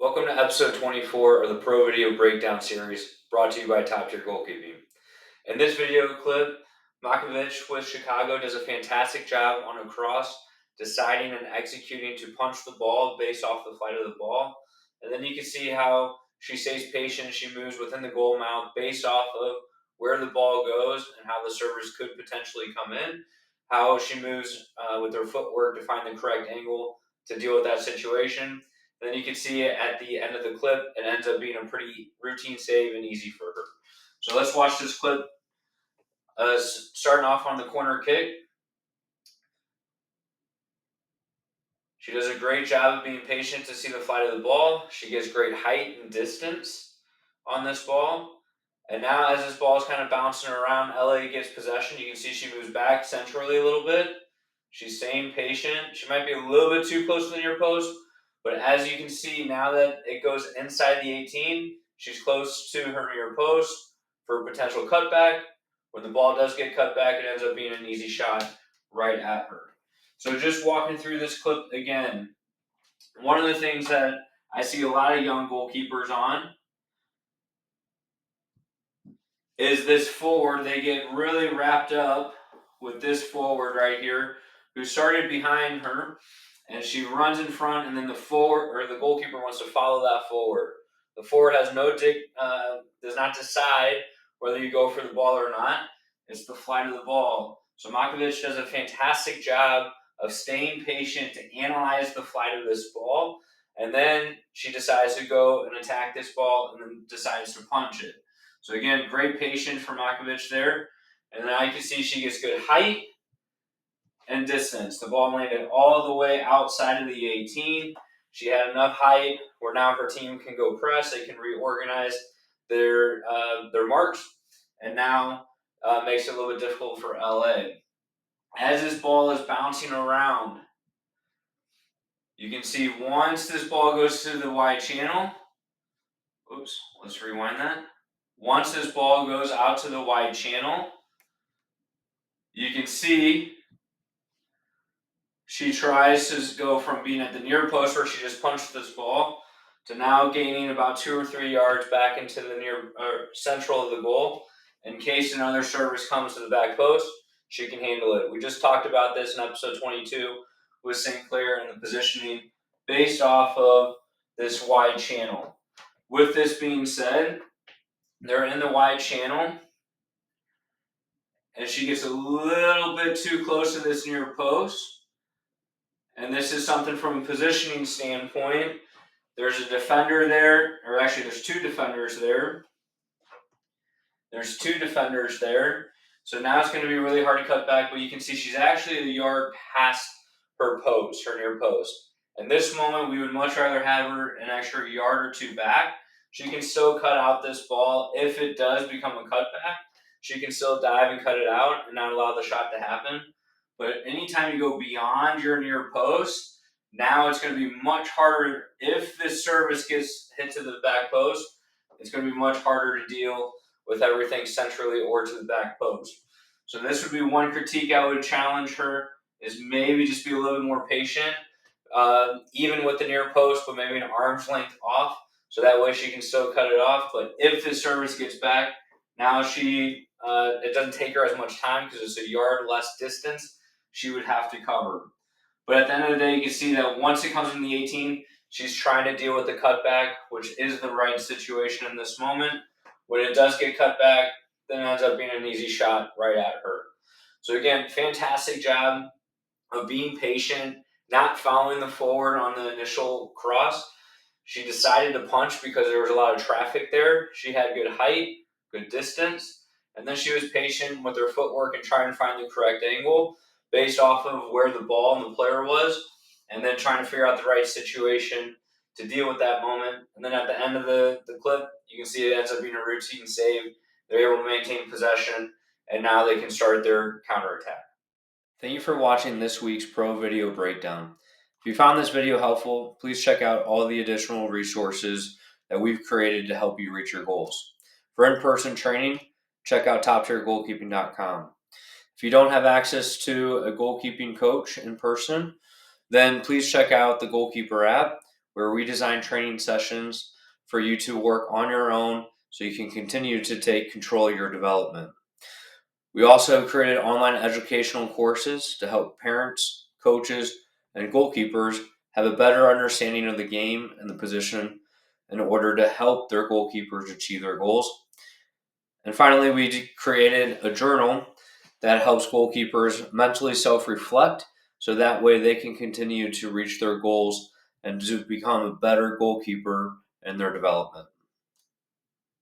Welcome to episode 24 of the Pro Video Breakdown series brought to you by Top Tier Goalkeeping. In this video clip, Makovic with Chicago does a fantastic job on a cross, deciding and executing to punch the ball based off the flight of the ball. And then you can see how she stays patient. She moves within the goal mouth based off of where the ball goes and how the servers could potentially come in, how she moves with her footwork to find the correct angle to deal with that situation. And then you can see at the end of the clip, it ends up being a pretty routine save and easy for her. So let's watch this clip. Starting off on the corner kick. She does a great job of being patient to see the flight of the ball. She gets great height and distance on this ball. And now as this ball is kind of bouncing around, LA gets possession. You can see she moves back centrally a little bit. She's staying patient. She might be a little bit too close to the near post, but as you can see, now that it goes inside the 18, she's close to her near post for a potential cutback. When the ball does get cut back, it ends up being an easy shot right at her. So just walking through this clip again, one of the things that I see a lot of young goalkeepers on is this forward. They get really wrapped up with this forward right here who started behind her, and she runs in front, and then the forward or the goalkeeper wants to follow that forward. The forward has does not decide whether you go for the ball or not. It's the flight of the ball. So Makovic does a fantastic job of staying patient to analyze the flight of this ball, and then she decides to go and attack this ball and then decides to punch it. So again, great patience for Makovic there. And now you can see she gets good height and distance. The ball landed all the way outside of the 18. She had enough height where now her team can go press. They can reorganize their marks, and now makes it a little bit difficult for LA. As this ball is bouncing around, you can see once this ball goes to the wide channel, oops, let's rewind that. Once this ball goes out to the wide channel, you can see she tries to go from being at the near post where she just punched this ball to now gaining about 2 or 3 yards back into the near central of the goal. In case another service comes to the back post, she can handle it. We just talked about this in episode 22 with St. Clair and the positioning based off of this wide channel. With this being said, they're in the wide channel, and she gets a little bit too close to this near post. And this is something from a positioning standpoint. There's a defender there, or actually there's two defenders there. So now it's going to be really hard to cut back, but you can see she's actually a yard past her post, her near post. In this moment, we would much rather have her an extra yard or two back. She can still cut out this ball. If it does become a cutback, she can still dive and cut it out and not allow the shot to happen. But anytime you go beyond your near post, now it's going to be much harder. If this service gets hit to the back post, it's going to be much harder to deal with everything centrally or to the back post. So this would be one critique I would challenge her, is maybe just be a little bit more patient, even with the near post, but maybe an arm's length off, so that way she can still cut it off. But if the service gets back, now it doesn't take her as much time because it's a yard less distance she would have to cover. But at the end of the day, you can see that once it comes from the 18, she's trying to deal with the cutback, which is the right situation in this moment. When it does get cut back, then it ends up being an easy shot right at her. So again, fantastic job of being patient, not following the forward on the initial cross. She decided to punch because there was a lot of traffic there. She had good height, good distance, and then she was patient with her footwork and trying to find the correct angle based off of where the ball and the player was, and then trying to figure out the right situation to deal with that moment. And then at the end of the clip, you can see it ends up being a routine save. They're able to maintain possession, and now they can start their counterattack. Thank you for watching this week's Pro Video Breakdown. If you found this video helpful, please check out all the additional resources that we've created to help you reach your goals. For in-person training, check out toptiergoalkeeping.com. If you don't have access to a goalkeeping coach in person, then please check out the Goalkeeper app, where we design training sessions for you to work on your own so you can continue to take control of your development. We also created online educational courses to help parents, coaches, and goalkeepers have a better understanding of the game and the position in order to help their goalkeepers achieve their goals. And finally, we created a journal that helps goalkeepers mentally self reflect so that way they can continue to reach their goals and to become a better goalkeeper in their development.